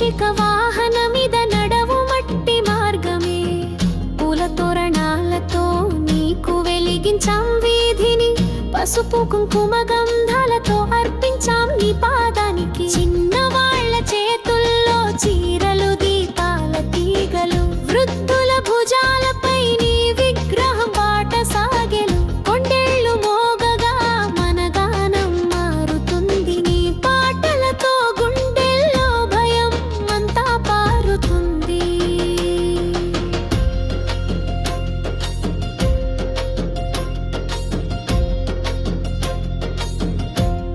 మూషిక వాహనమిద నడవు మట్టి మార్గమే పూల తోరణాలతో నీకు వెలిగించాం వీధిని పసుపు కుంకుమ గంధాలతో అర్పించాం నీ పాదానికి చిన్నవాళ్ల చేతుల్లో చీరలు దీపాల తీగలు వృద్ధుల భుజాలపై నీ విగ్రహం బాట సాగెను కొండేళ్లు మోగగా మన గానం మారుతుంది నీ పాటలతో గుండెల్లో భయం అంతా పారుతుంది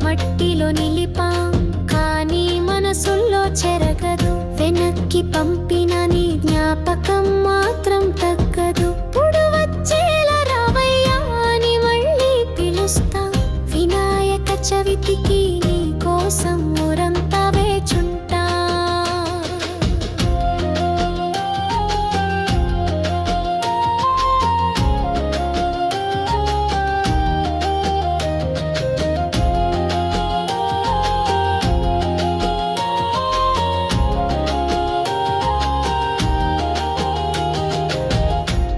మట్టిలో నిలిపాం కానీ మనసుల్లో చెరగదు వెనక్కి పంపిన నీ జ్ఞాపకం మాత్రం తగ్గదు పుడు వచ్చేలా రావయ్యా అని మళ్ళీ పిలుస్తా వినాయక చవితికి నీ కోసం ఊరంతా వేచుంటా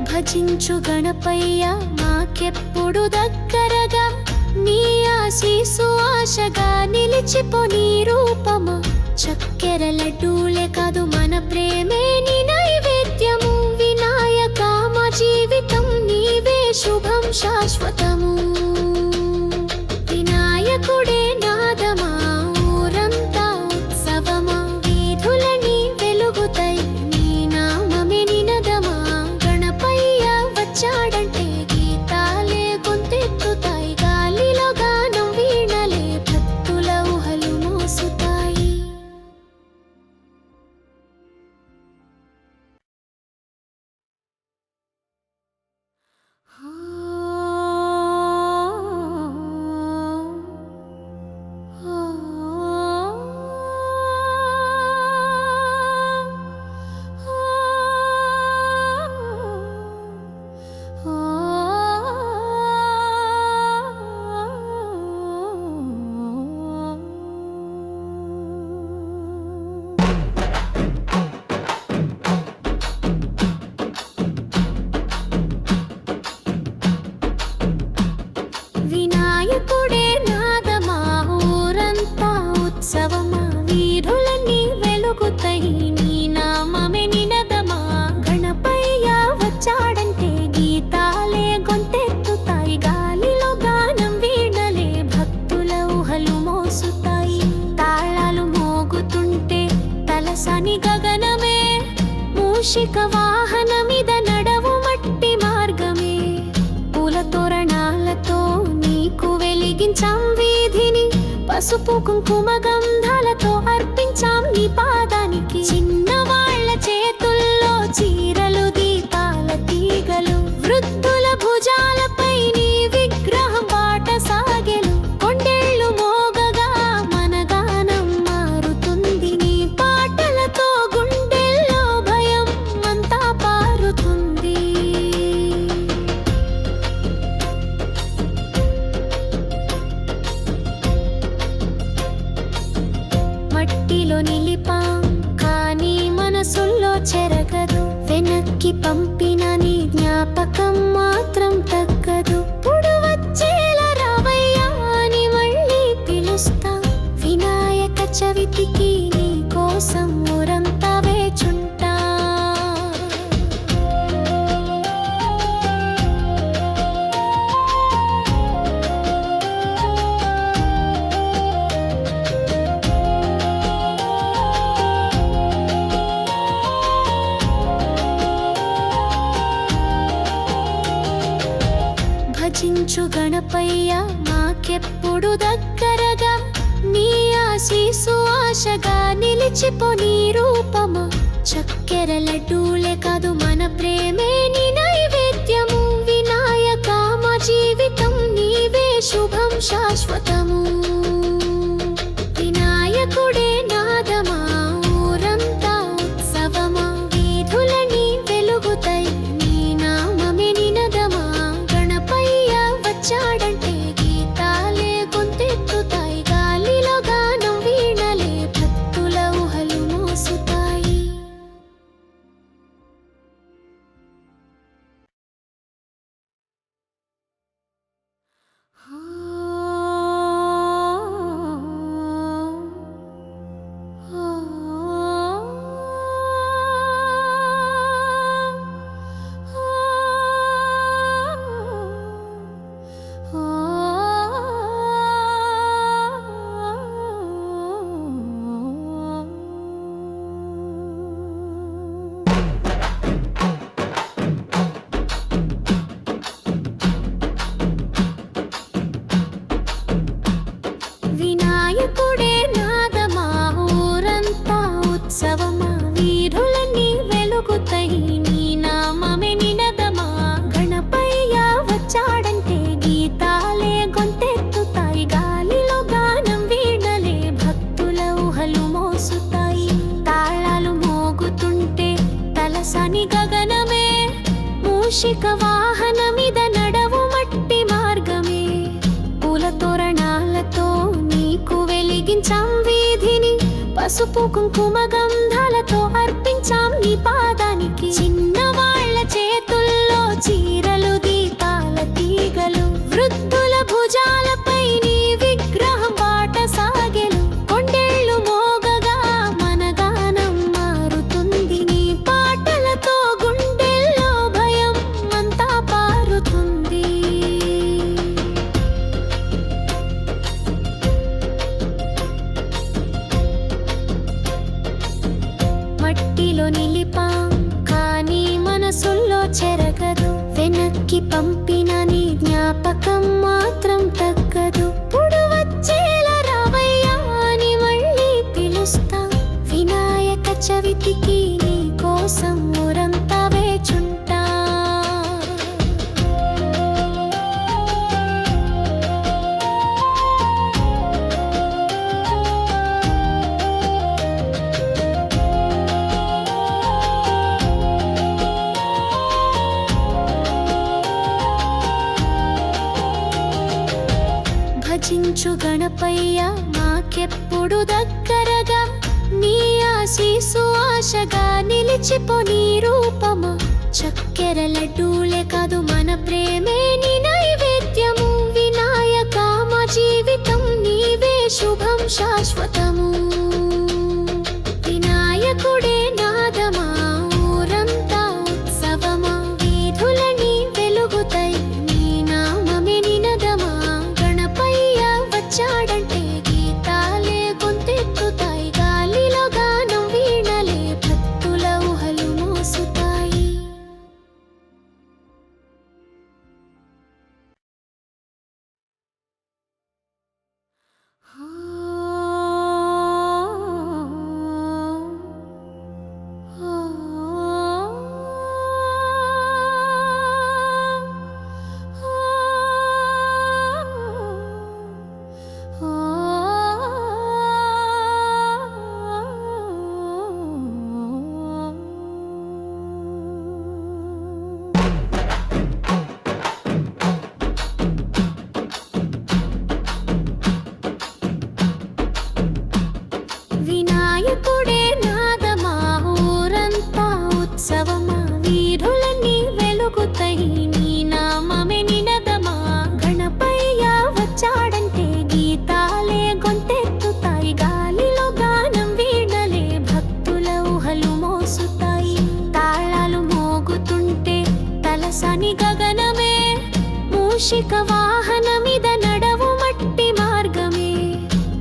భజించు గణపయ్య మాకెప్పుడు దగ్గరగా నీ ఆశీసు ఆశగా నిలిచిపో నీ రూపమా చక్కెర లడ్డూలే కాదు మన ప్రేమే నీ నైవేద్యము వినాయక మా జీవితం నీవే శుభం శాశ్వతము వినాయకుడే నాదమా ఊరంతా ఉత్సవమా వీధులని వెలుగుతాయి నీ నామమే నినదమా గణపయ్య వచ్చాడంటే గీతాలే గొంతెత్తుతాయి గాలిలో గానం వీణలే భక్తుల ఊహలు మోసుతాయి వినాయకుడే నాదమా ఊరంతా ఉత్సవమా వీధులన్నీ వెలుగుతాయి నీ నామమే నినదమా గణపయ్య వచ్చాడంటే గీతాలే గొంతెత్తుతాయి గాలిలో గానం వీణలే భక్తుల ఊహలు మోసుతాయి తాళాలు మోగుతుంటే తలసాని గగనమే మూషిక వాహనమిద నడవు మట్టి మార్గమే పూల తోరణాలతో నీకు వెలిగించాం వీధిని పసుపు కుంకుమ గంధాలతో అర్పించాం నీ పాదానికి చిన్నవాళ్ల చేతుల్లో చీరలు దీపాల తీగలు వృద్ధుల భుజాలపై నీ విగ్రహం బాట సాగెను కొండేళ్లు మోగగా మన గానం మారుతుంది నీ పాటలతో గుండెల్లో భయం అంతా పారుతుంది మట్టిలో నిలిపాం కానీ మనసుల్లో చెరగదు వెనక్కి పంపిన నీ జ్ఞాపకం మాత్రం తగ్గదు పుడు వచ్చేలా రావయ్యా అని మళ్ళీ పిలుస్తా వినాయక చవితికి నీ కోసం ఊరంతా వేచుంటా భజించు గణపయ్య మాకెప్పుడు దగ్గరగా నీ ఆశీసు ఆశగా నిలిచిపో నీ రూపమా చక్కెర లడ్డూలే కాదు మన ప్రేమే నీ నైవేద్యము వినాయక మా జీవితం నీవే శుభం శాశ్వతము వినాయకుడే నాదమా ఊరంతా ఉత్సవమా వీధులని వెలుగుతాయి నీ నామమే నినదమా గణపయ్య వచ్చాడంటే గీతాలే గొంతెత్తుతాయి గాలిలో గానం వీణలే భక్తుల ఊహలు మోసుతాయి ఉత్సవమా వీధులన్నీ వెలుగుతాయి నీ నామమే నినదమా గణపయ్య వచ్చాడంటే గీతాలే గొంతెత్తుతాయి గాలిలో గానం వీణలే భక్తుల ఊహలు మోసుతాయి తాళాలు మోగుతుంటే తలసాని గగనమే మూషిక వాహనమిద నడవు మట్టి మార్గమే పూల తోరణాలతో నీకు వెలిగించాం వీధిని పసుపు కుంకుమ గంధాలతో అర్పించాం నీ పాదానికి చిన్నవాళ్ల చేతుల్లో చీరలు దీపాల తీగలు వృద్ధుల భుజాలపై నీ విగ్రహం బాట సాగెను కొండేళ్లు మోగగా మన గానం మారుతుంది నీ పాటలతో గుండెల్లో భయం అంతా పారుతుంది మట్టిలో నిలిపాం కానీ మనసుల్లో చెరగదు వెనక్కి పంపిన నీ జ్ఞాపకం మాత్రం తగ్గదు పుడు వచ్చేలా రావయ్యా అని మళ్ళీ పిలుస్తాం వినాయక చవితికి నీ కోసం ఊరంతా వేచుంటా భజించు గణపయ్య మాకెప్పుడు దగ్గరగా నీ ఆశీసు ఆశగా నిలిచిపో నీ రూపమా చక్కెర లడ్డూలే కాదు మన ప్రేమే నీ నైవేద్యము వినాయక మా జీవితం నీవే శుభం శాశ్వతము వినాయకుడే నాదమా ఊరంతా ఉత్సవమా వీధులని వెలుగుతాయి నీ నామమే నినదమా గణపయ్య వచ్చాడంటే గీతాలే గొంతెత్తుతాయి గాలిలో గానం వీణలే భక్తుల ఊహలు మోసుతాయి వినాయకుడే నాదమా ఊరంతా ఉత్సవమా వీధులన్నీ వెలుగుతాయి నీ నామమే నినదమా గణపయ్య వచ్చాడంటే గీతాలే గొంతెత్తుతాయి గాలిలో గానం వీణలే భక్తుల ఊహలు మోసుతాయి తాళాలు మోగుతుంటే తలసాని గగనమే మూషిక వాహనమిద నడవు మట్టి మార్గమే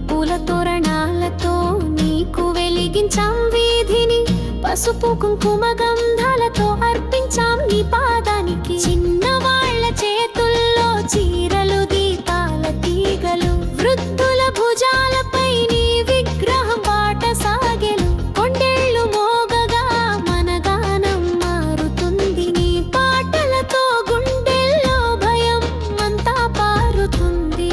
పూల తోరణాలతో నీకు వెలిగించాం వీధిని పసుపు కుంకుమ గంధాలతో అర్పించాం నీ పాదానికి చిన్నవాళ్ల చేతుల్లో చీరలు దీపాల తీగలు వృద్ధుల భుజాలపై నీ విగ్రహం బాట సాగెను కొండేళ్లు మోగగా మన గానం మారుతుంది నీ పాటలతో గుండెల్లో భయం అంతా పారుతుంది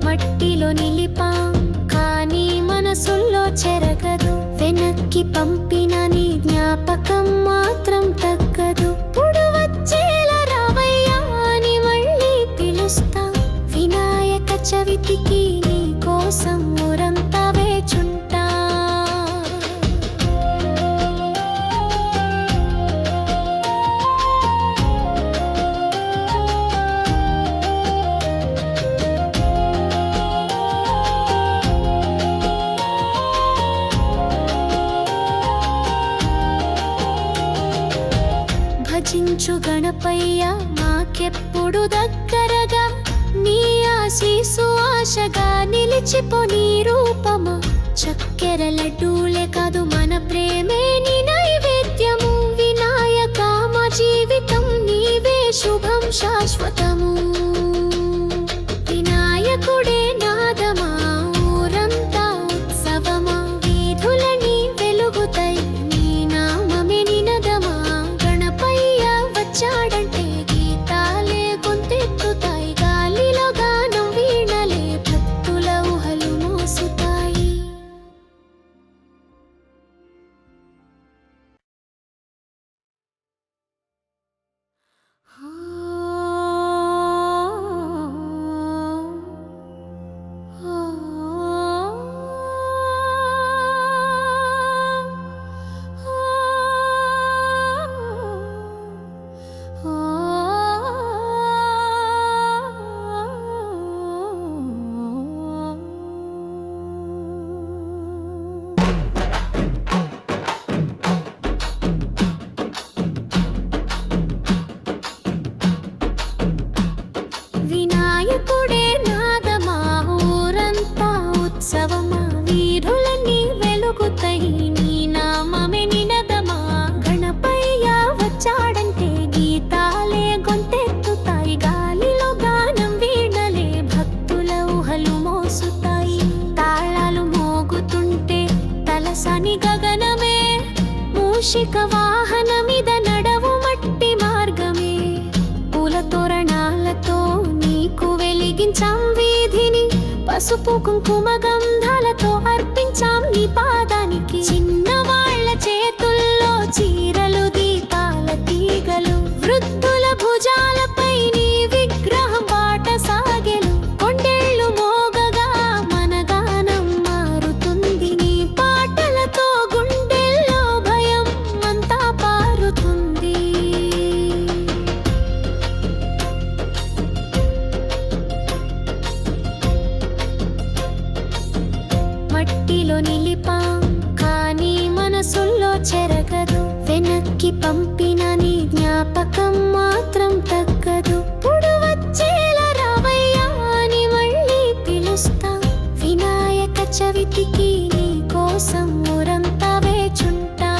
మట్టిలో నిలిపాం కానీ మనసుల్లో చెరగదు వెనక్కి పంపిన నీ జ్ఞాపకం మాత్రం తగ్గదు పుడు వచ్చేలా రావయ్యా అని మళ్ళీ పిలుస్తాం వినాయక చవితికి నీ కోసం ఊరంతా వేచుంటా భజించు గణపయ్య మాకెప్పుడు దగ్గరగా నీ ఆశీసు ఆశగా నిలిచిపో నీ రూపమా చక్కెర లడ్డూలే కాదు మన ప్రేమే నీ నైవేద్యము వినాయక మా జీవితం నీవే శుభం శాశ్వతము మూషిక వాహనమిద నడవు మట్టి మార్గమే పూల తోరణాలతో నీకు వెలిగించాం వీధిని పసుపు కుంకుమ గంధాలతో అర్పించాం నీ పాదానికి చిన్నవాళ్ల చేతుల్లో చీరలు దీపాల తీగలు వృద్ధుల భుజాలపై నీ విగ్రహం బాట సాగెను కొండేళ్లు మోగగా మన గానం మారుతుంది నీ పాటలతో గుండెల్లో భయం అంతా పారుతుంది మట్టిలో నిలిపాం కానీ మనసుల్లో చెరగదు వెనక్కి పంపిన నీ జ్ఞాపకం మాత్రం తగ్గదు పుడు వచ్చేలా రావయ్యా అని మళ్ళీ పిలుస్తాం వినాయక చవితికి నీ కోసం ఊరంతా వేచుంటా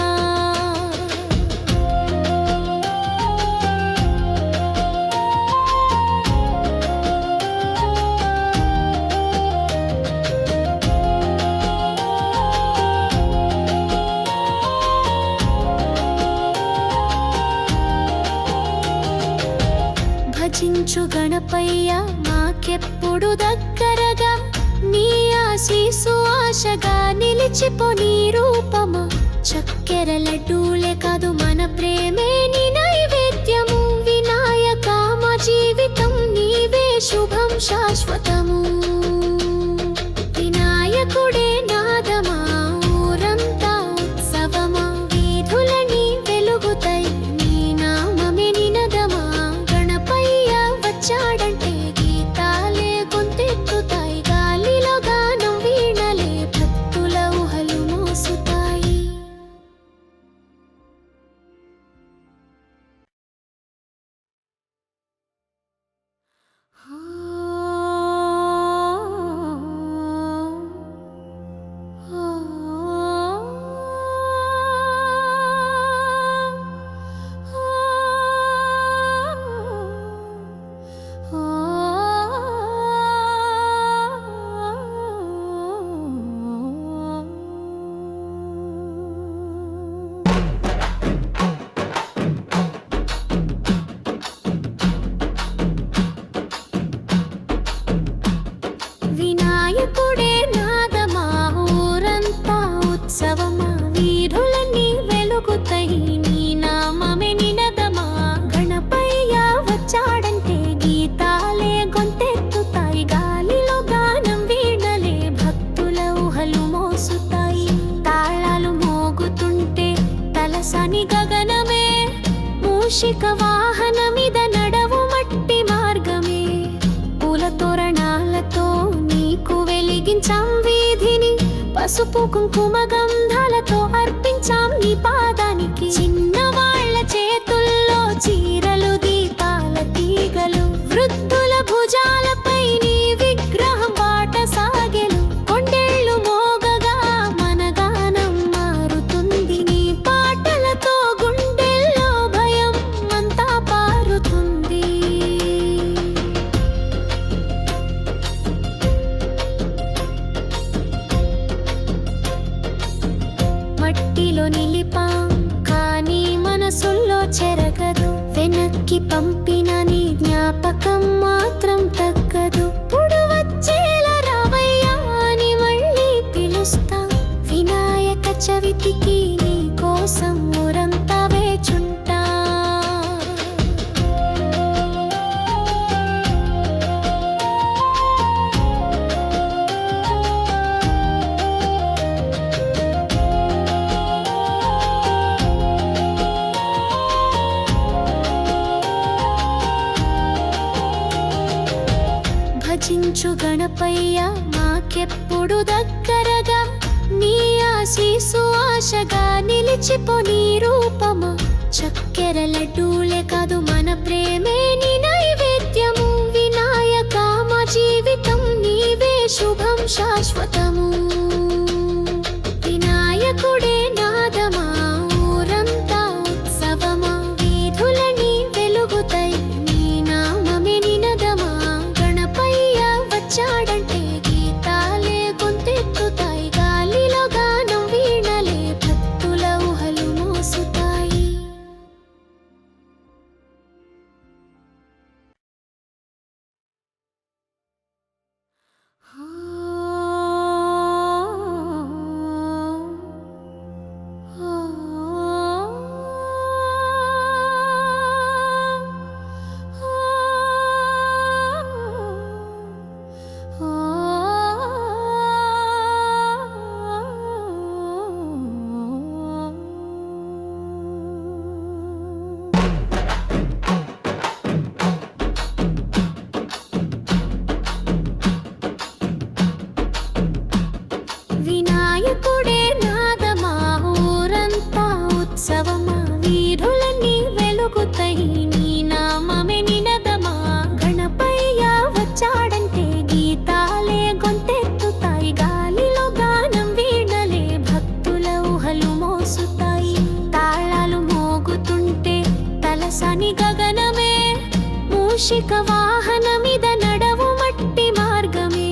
భజించు గణపయ్య మాకెప్పుడు దగ్గరగా నీ ఆశీసు ఆశగా నిలిచిపో నీ రూపమా చక్కెర లడ్డూలే కాదు మన ప్రేమే నీ నైవేద్యము వినాయక మా జీవితం నీవే శుభం శాశ్వతము వినాయకుడే నాదమా ఊరంతా ఉత్సవమా వీధులని వెలుగుతాయి నీ నామమే నినదమా వచ్చాడంటే గీతాలే గొంతెత్తుతాయి గాలిలో గానం వీణలే భక్తుల ఊహలు మోసుతాయి వినాయకుడే నాదమా ఊరంతా ఉత్సవమా వీధులన్నీ వెలుగుతాయి నీ నామమే నినదమా గణపయ్య వచ్చాడంటే గీతాలే గొంతెత్తుతాయి గాలిలో గానం వీణలే భక్తుల ఊహలు మోసుతాయి తాళాలు మోగుతుంటే తలసాని గగనమే మూషిక వాహనమిద నడవు మట్టి మార్గమే పూల తోరణాలతో నీకు వెలిగించాం వీధిని పసుపు కుంకుమ గంధాలతో అర్పించాం నీ పాదానికి చిన్నవాళ్ల చేతుల్లో చీరలు దీపాల తీగలు వృద్ధుల భుజాలపై నీ విగ్రహం బాట సాగెను కొండేళ్లు మోగగా మన గానం మారుతుంది నీ పాటలతో గుండెల్లో భయం అంతా పారుతుంది మట్టిలో నిలిపాం కానీ మనసుల్లో చెరగదు వెనక్కి పంపిన నీ జ్ఞాపకం మాత్రం తగ్గదు పుడు వచ్చేలా రావయ్యా అని మళ్ళీ పిలుస్తాం వినాయక చవితికి నీ కోసం ఊరంతా వేచుంటా భజించు గణపయ్య మాకెప్పుడు దగ్గరగా నీ ఆశీసు ఆశగా నిలిచిపో నీ రూపమా చక్కెర లడ్డూలే కాదు మన ప్రేమే నీ నైవేద్యము వినాయక మా జీవితం నీవే శుభం శాశ్వతము వినాయకుడే నాదమా ఊరంతా ఉత్సవమా వీధులని వెలుగుతాయి నీ నామమే నినదమా గణపయ్య వచ్చాడంటే గీతాలే గొంతెత్తుతాయి గాలిలో గానం వీణలే భక్తుల ఊహలు మోసుతాయి వాహనమిద నడవు మట్టి మార్గమే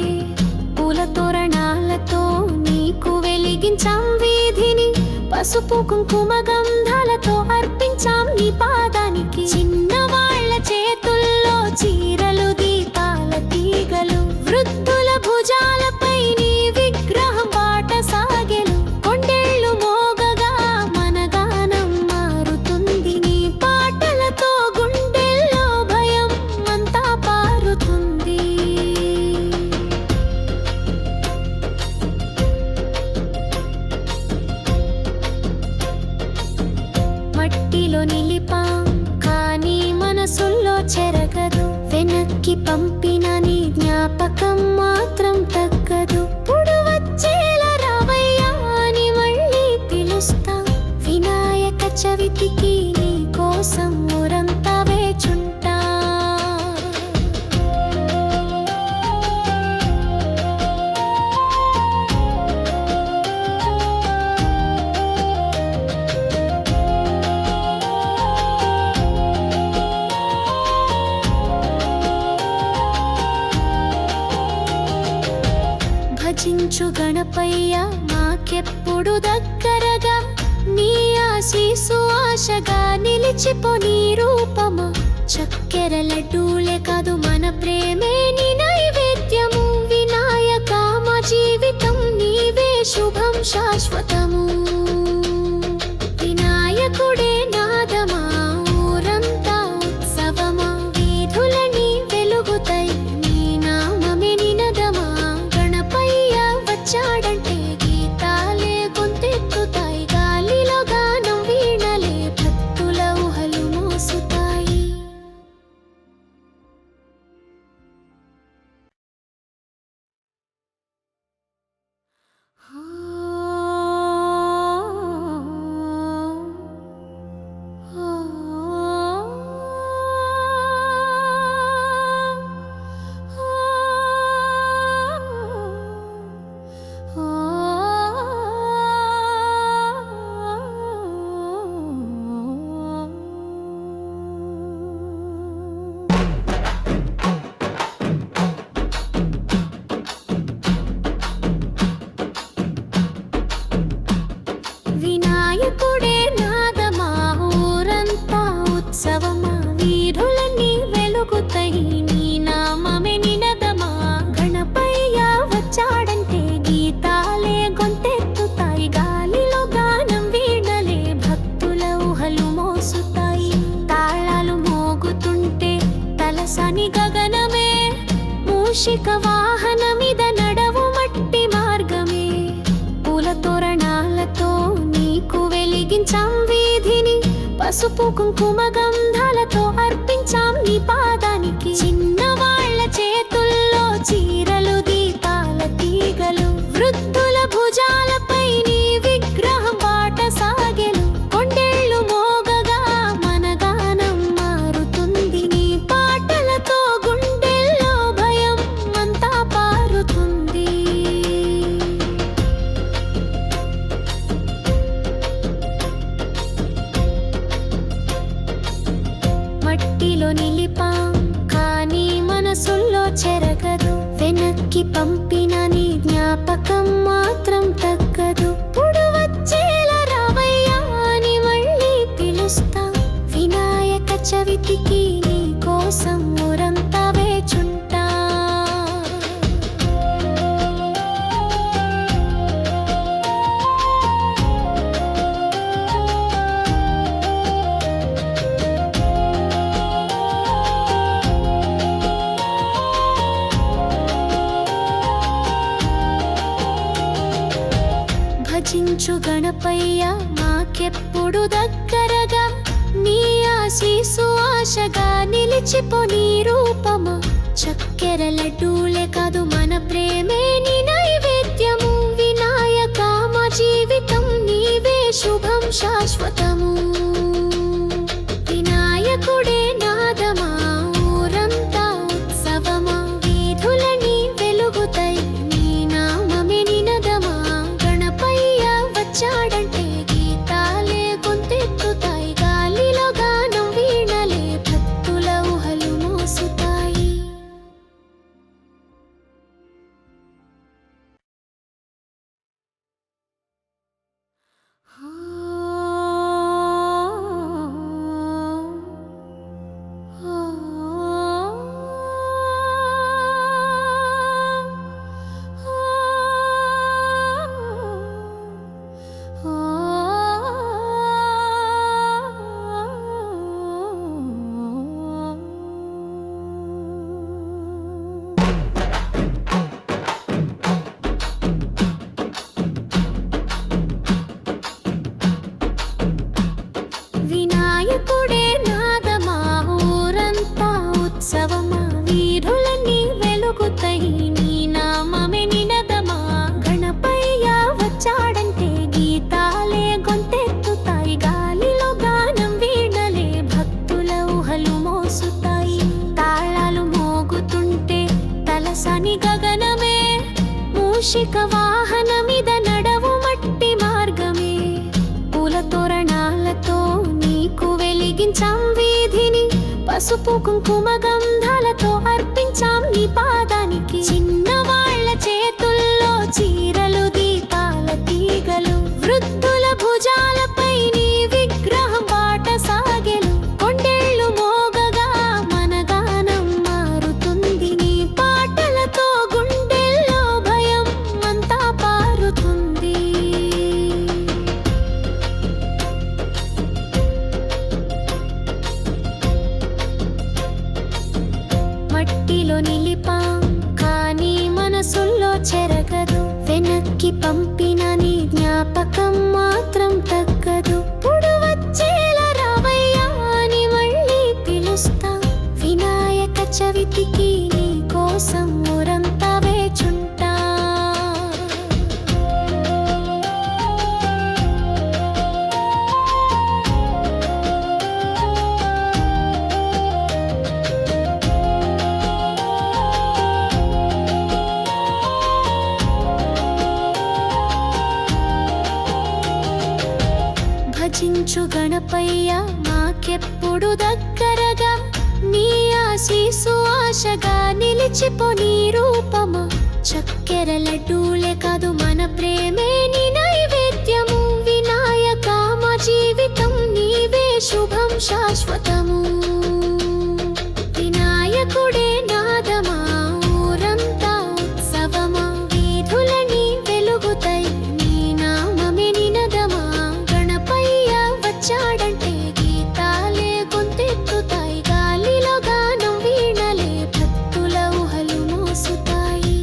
పూల తోరణాలతో నీకు వెలిగించాం వీధిని పసుపు కుంకుమ గంధాలతో అర్పించాం నీ పాదానికి చిన్నవాళ్ల చేతుల్లో చీరలు దీపాల తీగలు వృద్ధుల భుజాలపై నీ విగ్రహం బాట సాగెను కొండేళ్లు మోగగా మన గానం మారుతుంది నీ పాటలతో గుండెల్లో భయం అంతా పారుతుంది మట్టిలో నిలిపాం కానీ మనసుల్లో చెరగదు వెనక్కి పంపిన నీ జ్ఞాపకం మాత్రం తగ్గదు పుడు వచ్చేలా రావయ్యా అని మళ్ళీ పిలుస్తాం వినాయక చవితికి నీ కోసం ఊరంతా వేచుంటా భజించు గణపయ్య మాకెప్పుడు దగ్గరగా నీ ఆశీసు ఆశగా నిలిచిపో నీ రూపమా చక్కెర లడ్డూలే కాదు మన ప్రేమే నీ నైవేద్యము వినాయక మా జీవితం నీవే శుభం శాశ్వతము వినాయకుడే నాదమా ఊరంతా ఉత్సవమా వీధులని వెలుగుతాయి నీ నామమే నినదమా గణపయ్య వచ్చాడంటే గీతాలే గొంతెత్తుతాయి గాలిలో గానం వీణలే భక్తుల ఊహలు మోసుతాయి వినాయకుడే నాదమా ఊరంతా ఉత్సవమా వీధులన్నీ వెలుగుతాయి నీ నామమే నినదమా గణపయ్య వచ్చాడంటే గీతాలే గొంతెత్తుతాయి గాలిలో గానం వీణలే భక్తుల ఊహలు మోసుతాయి తాళాలు మోగుతుంటే తలసాని గగనమే మూషిక వాహనమిద నడవు మట్టి మార్గమే పూల తోరణాలతో నీకు వెలిగించాం వీధిని పసుపు కుంకుమ గంధాలతో అర్పించాం నీ పాదానికి చిన్నవాళ్ల చేతుల్లో చీరలు దీపాల తీగలు వృద్ధుల భుజాలపై నీ విగ్రహం బాట సాగెను కొండేళ్లు మోగగా మన గానం మారుతుంది నీ పాటలతో గుండెల్లో భయం అంతా పారుతుంది మట్టిలో నిలిపాం కానీ మనసుల్లో చెరగదు వెనక్కి పంపిన నీ జ్ఞాపకం మాత్రం తగ్గదు పుడు వచ్చేలా రావయ్యా అని మళ్ళీ పిలుస్తాం వినాయక చవితికి నీ కోసం ఊరంతా వేచుంటా భజించు గణపయ్య మాకెప్పుడు దగ్గరగా నీ ఆశీసు ఆశగా నిలిచిపో నీ రూపమా చక్కెర లడ్డూలే కాదు మన ప్రేమే నీ నైవేద్యము వినాయక మా జీవితం నీవే శుభం శాశ్వతము వినాయకుడే నాదమా ఊరంతా ఉత్సవమా వీధులని వెలుగుతాయి నీ నామమే నినదమా గణపయ్య వచ్చాడంటే గీతాలే గొంతెత్తుతాయి గాలిలో గానం వీణలే భక్తుల ఊహలు మోసుతాయి మూషిక వాహనమిద నడవు మట్టి మార్గమే పూల తోరణాలతో నీకు వెలిగించాం వీధిని పసుపు కుంకుమ గంధాలతో అర్పించాం నీ పాదానికి చిన్నవాళ్ల చేతుల్లో చీరలు దీపాల తీగలు వృద్ధుల భుజాలపై నీ విగ్రహం బాట సాగెను కొండేళ్లు మోగగా మన గానం మారుతుంది నీ పాటలతో గుండెల్లో భయం అంతా పారుతుంది మట్టిలో నిలిపాం కానీ మనసుల్లో చెరగదు వెనక్కి పంపిన నీ జ్ఞాపకం మాత్రం తగ్గదు పుడు వచ్చేలా రావయ్యా అని మళ్ళీ పిలుస్తా వినాయక చవితికి నీ కోసం ఊరంతా వేచుంటా భజించు గణపయ్య మాకెప్పుడు దగ్గరగా నీ ఆశీసు ఆశగా నిలిచిపో నీ రూపమా చక్కెర లడ్డూలే కాదు మన ప్రేమే నీ నైవేద్యము వినాయక మా జీవితం నీవే శుభం శాశ్వతము వినాయకుడే నాదమా ఊరంతా ఉత్సవమా వీధులని వెలుగుతాయి నీ నామమే నినదమా గణపయ్య వచ్చాడంటే గీతాలే గొంతెత్తుతాయి గాలిలో గానం వీణలే భక్తుల ఊహలు మోసుతాయి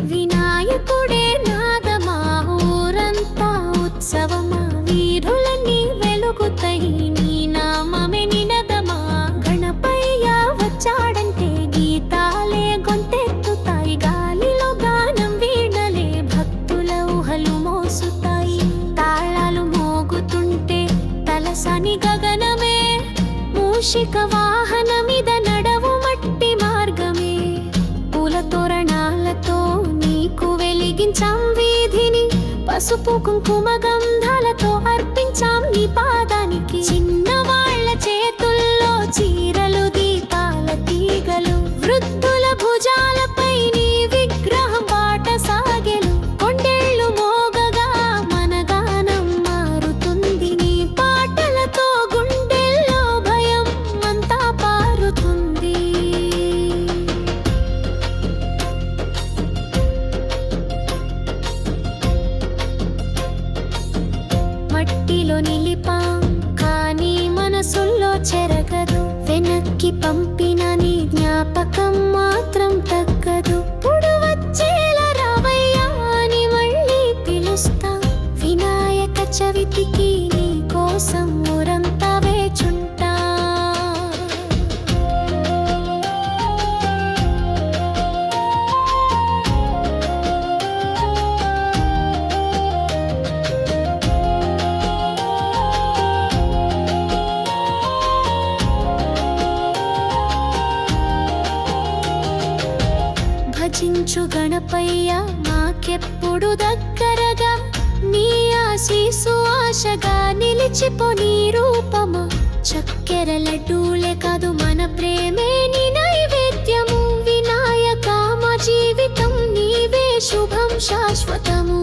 వినాయకుడే నాదమా ఊరంతా ఉత్సవమా వీధులన్నీ వెలుగుతాయి నీ నామమే నినదమా గణపయ్య వచ్చాడంటే గీతాలే గొంతెత్తుతాయి గాలిలో గానం వీణలే భక్తుల ఊహలు మోసుతాయి తాళాలు మోగుతుంటే తలసాని గగనమే మూషిక వాహనమిద నడవు మట్టి మార్గమే పూల తోరణాలతో నీకు వెలిగించాం వీధిని పసుపు కుంకుమ గంధాలతో అర్పించాం నీ పాదానికి చిన్నవాళ్ల చేతుల్లో చీరలు దీపాల తీగలు వృద్ధుల భుజాలపై నీ విగ్రహం బాట సాగెను కొండేళ్లు మోగగా మన గానం మారుతుంది నీ పాటలతో గుండెల్లో భయం అంతా పారుతుంది మట్టిలో నిలిపాం కానీ మనసుల్లో చెరగదు వెనక్కి పంపిన నీ జ్ఞాపకం మాత్రం తగ్గదు పుడు వచ్చేలా రావయ్యా అని మళ్ళీ పిలుస్తా వినాయక చవితికి నీ కోసం ఊరంతా వేచుంటా భజించు గణపయ్య మాకెప్పుడు దగ్గరగా నీ ఆశీసు ఆశగా నిలిచిపో నీ రూపమా చక్కెర లడ్డూలే కాదు మన ప్రేమే నీ నైవేద్యము వినాయక మా జీవితం నీవే శుభం శాశ్వతము